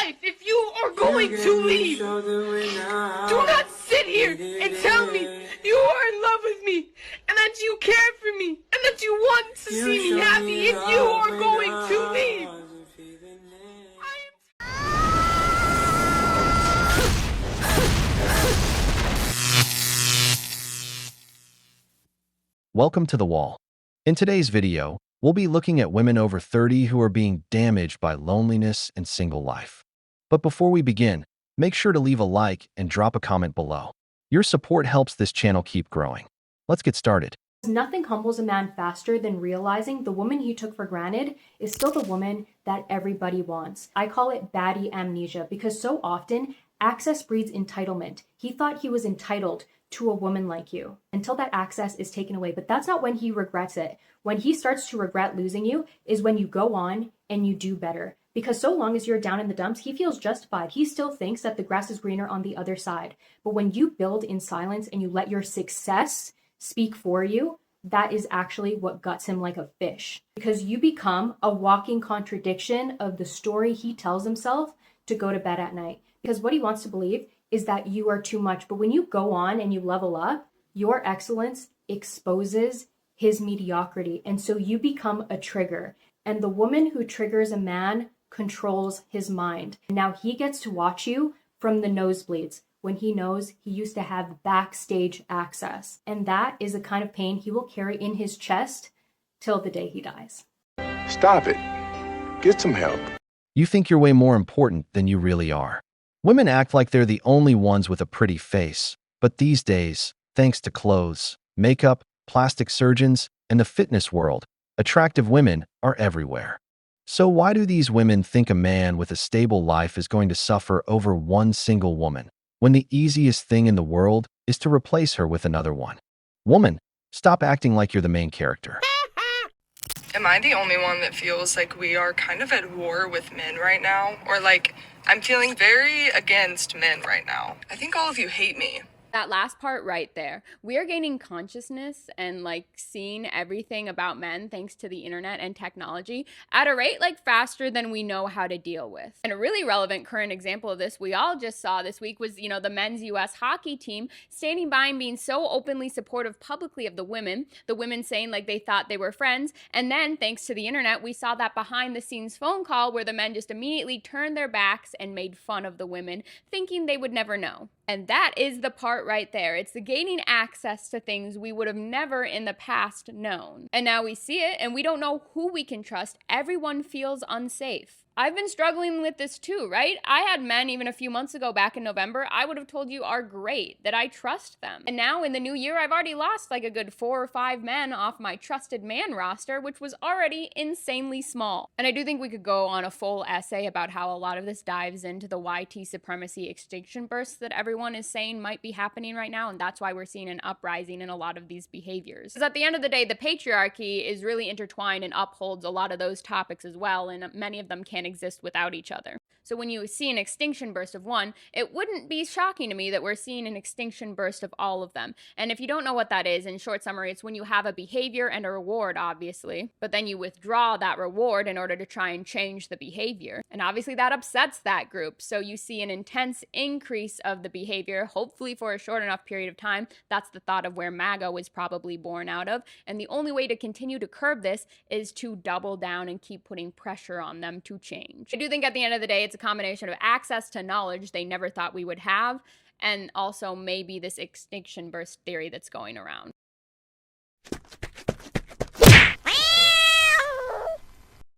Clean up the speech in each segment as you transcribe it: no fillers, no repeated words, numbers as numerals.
life if you are going to leave. Do not sit here and tell me you are in love with me and that you care for me and that you want to see me happy if you are going to leave. Welcome to The Wall. In today's video, we'll be looking at women over 30 who are being damaged by loneliness and single life. But before we begin, make sure to leave a like and drop a comment below. Your support helps this channel keep growing. Let's get started. Nothing humbles a man faster than realizing the woman he took for granted is still the woman that everybody wants. I call it baddie amnesia because so often access breeds entitlement. He thought he was entitled to a woman like you until that access is taken away. But that's not when he regrets it. When he starts to regret losing you is when you go on and you do better. Because so long as you're down in the dumps, he feels justified. He still thinks that the grass is greener on the other side. But when you build in silence and you let your success speak for you, that is actually what guts him like a fish. Because you become a walking contradiction of the story he tells himself to go to bed at night. Because what he wants to believe is that you are too much. But when you go on and you level up, your excellence exposes his mediocrity. And so you become a trigger. And the woman who triggers a man controls his mind. Now he gets to watch you from the nosebleeds when he knows he used to have backstage access. And that is a kind of pain he will carry in his chest till the day he dies. Stop it. Get some help. You think you're way more important than you really are. Women act like they're the only ones with a pretty face, but these days, thanks to clothes, makeup, plastic surgeons, and the fitness world, attractive women are everywhere. So why do these women think a man with a stable life is going to suffer over one single woman, when the easiest thing in the world is to replace her with another one? Woman, stop acting like you're the main character. Am I the only one that feels like we are kind of at war with men right now? Or like, I'm feeling very against men right now. I think all of you hate me. That last part right there. We are gaining consciousness and like seeing everything about men thanks to the internet and technology at a rate like faster than we know how to deal with. And a really relevant current example of this we all just saw this week was, the men's US hockey team standing by and being so openly supportive publicly of the women saying like they thought they were friends. And then thanks to the internet, we saw that behind the scenes phone call where the men just immediately turned their backs and made fun of the women, thinking they would never know. And that is the part right there. It's the gaining access to things we would have never in the past known. And now we see it and we don't know who we can trust. Everyone feels unsafe. I've been struggling with this too, right? I had men even a few months ago back in November I would have told you are great, that I trust them. And now in the new year, I've already lost like a good 4 or 5 men off my trusted man roster, which was already insanely small. And I do think we could go on a full essay about how a lot of this dives into the YT supremacy extinction bursts that everyone is saying might be happening right now. And that's why we're seeing an uprising in a lot of these behaviors. Because at the end of the day, the patriarchy is really intertwined and upholds a lot of those topics as well. And many of them can't exist without each other. So when you see an extinction burst of one, it wouldn't be shocking to me that we're seeing an extinction burst of all of them. And if you don't know what that is, in short summary, it's when you have a behavior and a reward, obviously, but then you withdraw that reward in order to try and change the behavior. And obviously that upsets that group. So you see an intense increase of the behavior, hopefully for a short enough period of time. That's the thought of where MAGA was probably born out of. And the only way to continue to curb this is to double down and keep putting pressure on them to change. I do think at the end of the day, it's a combination of access to knowledge they never thought we would have, and also maybe this extinction burst theory that's going around.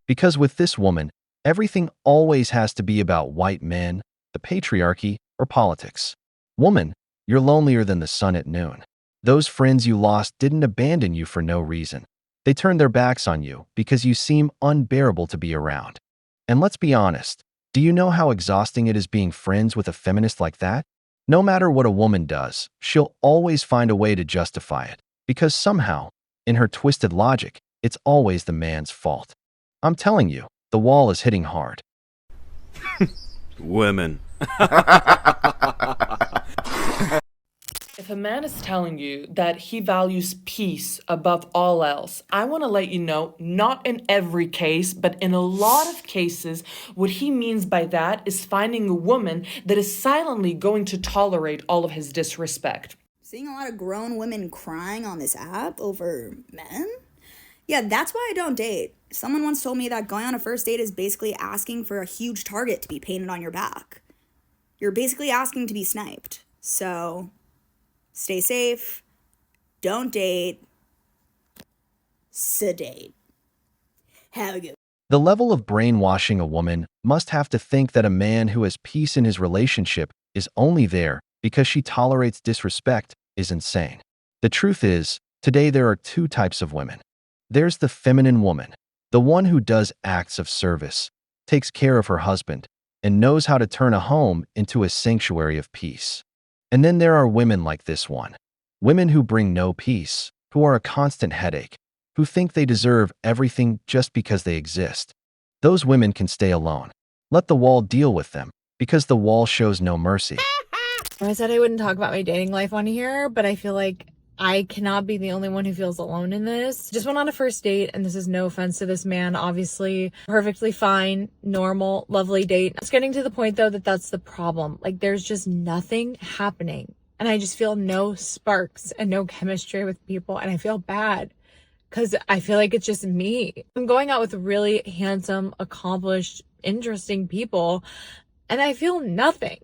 Because with this woman, everything always has to be about white men, the patriarchy, or politics. Woman, you're lonelier than the sun at noon. Those friends you lost didn't abandon you for no reason. They turned their backs on you because you seem unbearable to be around. And let's be honest, do you know how exhausting it is being friends with a feminist like that? No matter what a woman does, she'll always find a way to justify it, because somehow, in her twisted logic, it's always the man's fault. I'm telling you, the wall is hitting hard. Women. If a man is telling you that he values peace above all else, I want to let you know, not in every case, but in a lot of cases, what he means by that is finding a woman that is silently going to tolerate all of his disrespect. Seeing a lot of grown women crying on this app over men? Yeah, that's why I don't date. Someone once told me that going on a first date is basically asking for a huge target to be painted on your back. You're basically asking to be sniped. So, stay safe, don't date, sedate. Have a good. The level of brainwashing a woman must have to think that a man who has peace in his relationship is only there because she tolerates disrespect is insane. The truth is, today there are two types of women. There's the feminine woman, the one who does acts of service, takes care of her husband, and knows how to turn a home into a sanctuary of peace. And then there are women like this one. Women who bring no peace, who are a constant headache, who think they deserve everything just because they exist. Those women can stay alone. Let the wall deal with them, because the wall shows no mercy. I said I wouldn't talk about my dating life on here, but I feel like I cannot be the only one who feels alone in this. Just went on a first date, and this is no offense to this man, obviously. Perfectly fine, normal, lovely date. It's getting to the point, though, that that's the problem. Like, there's just nothing happening. And I just feel no sparks and no chemistry with people, and I feel bad. Because I feel like it's just me. I'm going out with really handsome, accomplished, interesting people, and I feel nothing.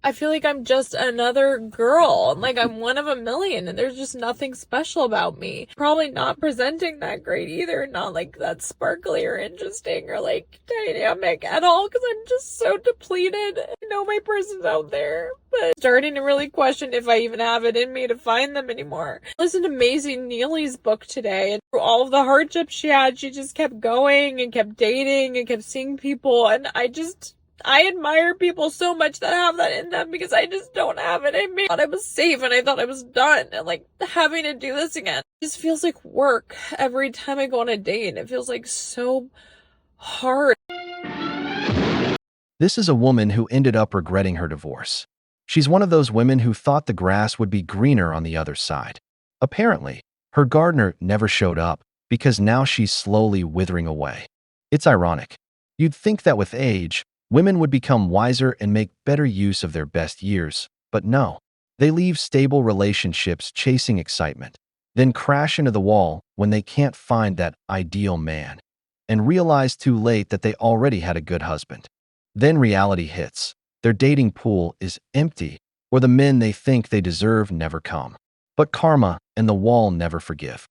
I feel like I'm just another girl. Like I'm one of a million and there's just nothing special about me. Probably not presenting that great either. Not like that sparkly or interesting or like dynamic at all because I'm just so depleted. I know my person's out there, but starting to really question if I even have it in me to find them anymore. I listened to Maisie Neely's book today, and through all of the hardships she had, she just kept going and kept dating and kept seeing people, and I admire people so much that have that in them because I just don't have it in me. I thought I was safe and I thought I was done, and like having to do this again just feels like work every time I go on a date. It feels like so hard. This is a woman who ended up regretting her divorce. She's one of those women who thought the grass would be greener on the other side. Apparently, her gardener never showed up because now she's slowly withering away. It's ironic. You'd think that with age, women would become wiser and make better use of their best years, but no. They leave stable relationships chasing excitement, then crash into the wall when they can't find that ideal man, and realize too late that they already had a good husband. Then reality hits. Their dating pool is empty, or the men they think they deserve never come. But karma and the wall never forgive.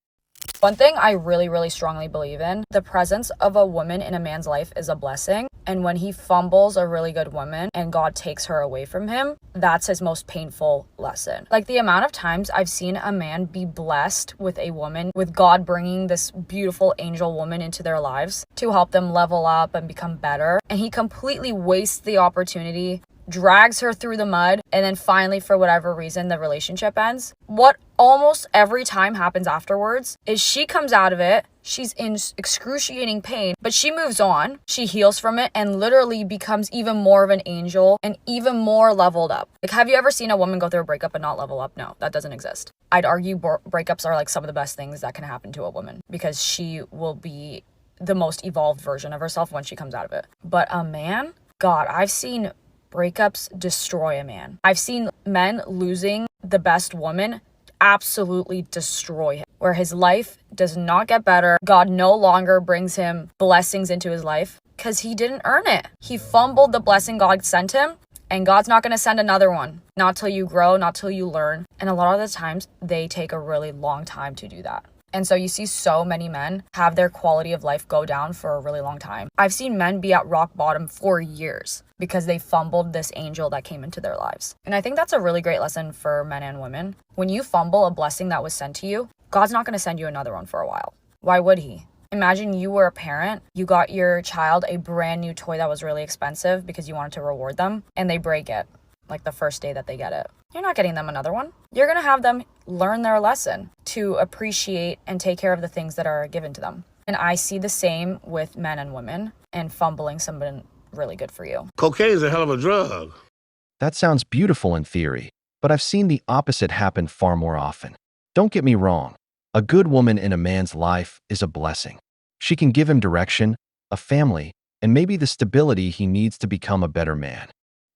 One thing I really, really strongly believe in, the presence of a woman in a man's life is a blessing. And when he fumbles a really good woman and God takes her away from him, that's his most painful lesson. Like the amount of times I've seen a man be blessed with a woman, with God bringing this beautiful angel woman into their lives to help them level up and become better. And he completely wastes the opportunity, drags her through the mud, and then finally, for whatever reason, the relationship ends. What almost every time happens afterwards is she comes out of it, she's in excruciating pain, but she moves on, she heals from it, and literally becomes even more of an angel and even more leveled up. Like, have you ever seen a woman go through a breakup and not level up? No, that doesn't exist. I'd argue breakups are like some of the best things that can happen to a woman because she will be the most evolved version of herself when she comes out of it. But a man, God, I've seen breakups destroy a man. I've seen men losing the best woman absolutely destroy him, where his life does not get better. God no longer brings him blessings into his life because he didn't earn it. He fumbled the blessing God sent him, and God's not going to send another one. Not till you grow, not till you learn. And a lot of the times, they take a really long time to do that. And so you see so many men have their quality of life go down for a really long time. I've seen men be at rock bottom for years because they fumbled this angel that came into their lives. And I think that's a really great lesson for men and women. When you fumble a blessing that was sent to you, God's not going to send you another one for a while. Why would he? Imagine you were a parent, you got your child a brand new toy that was really expensive because you wanted to reward them, and they break it, like the first day that they get it. You're not getting them another one. You're going to have them learn their lesson to appreciate and take care of the things that are given to them. And I see the same with men and women and fumbling something really good for you. Cocaine is a hell of a drug. That sounds beautiful in theory, but I've seen the opposite happen far more often. Don't get me wrong. A good woman in a man's life is a blessing. She can give him direction, a family, and maybe the stability he needs to become a better man.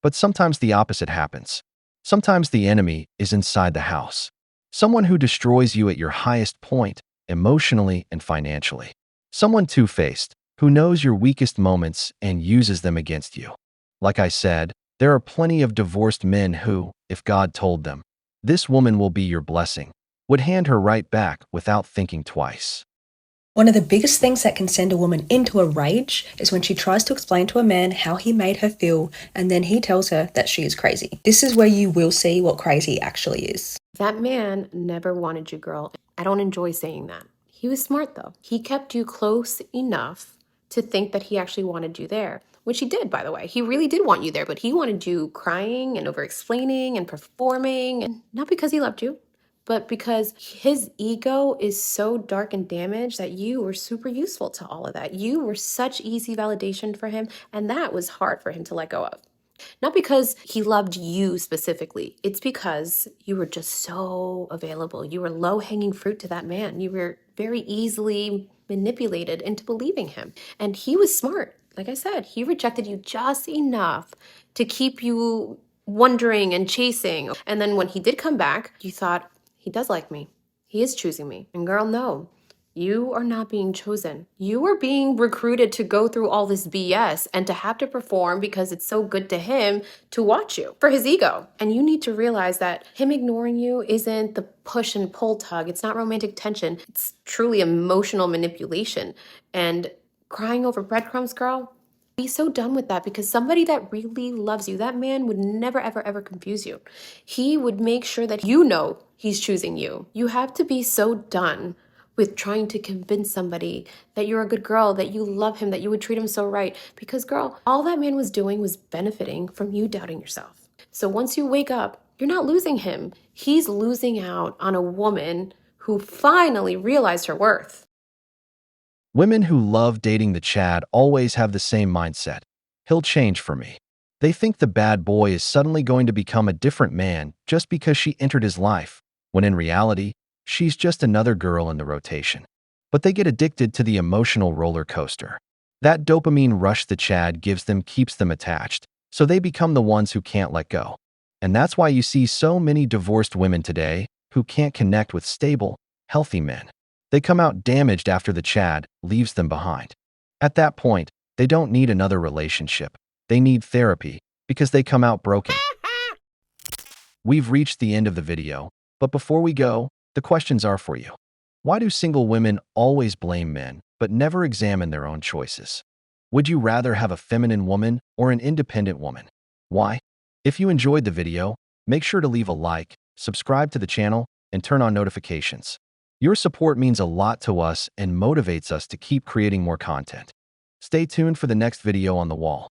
But sometimes the opposite happens. Sometimes the enemy is inside the house. Someone who destroys you at your highest point, emotionally and financially. Someone two-faced, who knows your weakest moments and uses them against you. Like I said, there are plenty of divorced men who, if God told them, "This woman will be your blessing," would hand her right back without thinking twice. One of the biggest things that can send a woman into a rage is when she tries to explain to a man how he made her feel, and then he tells her that she is crazy. This is where you will see what crazy actually is. That man never wanted you, girl. I don't enjoy saying that. He was smart, though. He kept you close enough to think that he actually wanted you there, which he did, by the way. He really did want you there, but he wanted you crying and over-explaining and performing, and not because he loved you, but because his ego is so dark and damaged that you were super useful to all of that. You were such easy validation for him, and that was hard for him to let go of. Not because he loved you specifically. It's because you were just so available. You were low-hanging fruit to that man. You were very easily manipulated into believing him. And he was smart. Like I said, he rejected you just enough to keep you wondering and chasing. And then when he did come back, you thought, he does like me. He is choosing me. And girl, no. You are not being chosen. You are being recruited to go through all this BS and to have to perform because it's so good to him to watch you for his ego. And you need to realize that him ignoring you isn't the push and pull tug. It's not romantic tension. It's truly emotional manipulation. And crying over breadcrumbs, girl, be so done with that, because somebody that really loves you, that man would never, ever, ever confuse you. He would make sure that you know he's choosing you. You have to be so done with trying to convince somebody that you're a good girl, that you love him, that you would treat him so right. Because girl, all that man was doing was benefiting from you doubting yourself. So once you wake up, you're not losing him. He's losing out on a woman who finally realized her worth. Women who love dating the Chad always have the same mindset. He'll change for me. They think the bad boy is suddenly going to become a different man just because she entered his life, when in reality, she's just another girl in the rotation. But they get addicted to the emotional roller coaster. That dopamine rush the Chad gives them keeps them attached, so they become the ones who can't let go. And that's why you see so many divorced women today who can't connect with stable, healthy men. They come out damaged after the Chad leaves them behind. At that point, they don't need another relationship. They need therapy because they come out broken. We've reached the end of the video, but before we go, the questions are for you. Why do single women always blame men, but never examine their own choices? Would you rather have a feminine woman or an independent woman? Why? If you enjoyed the video, make sure to leave a like, subscribe to the channel, and turn on notifications. Your support means a lot to us and motivates us to keep creating more content. Stay tuned for the next video on the wall.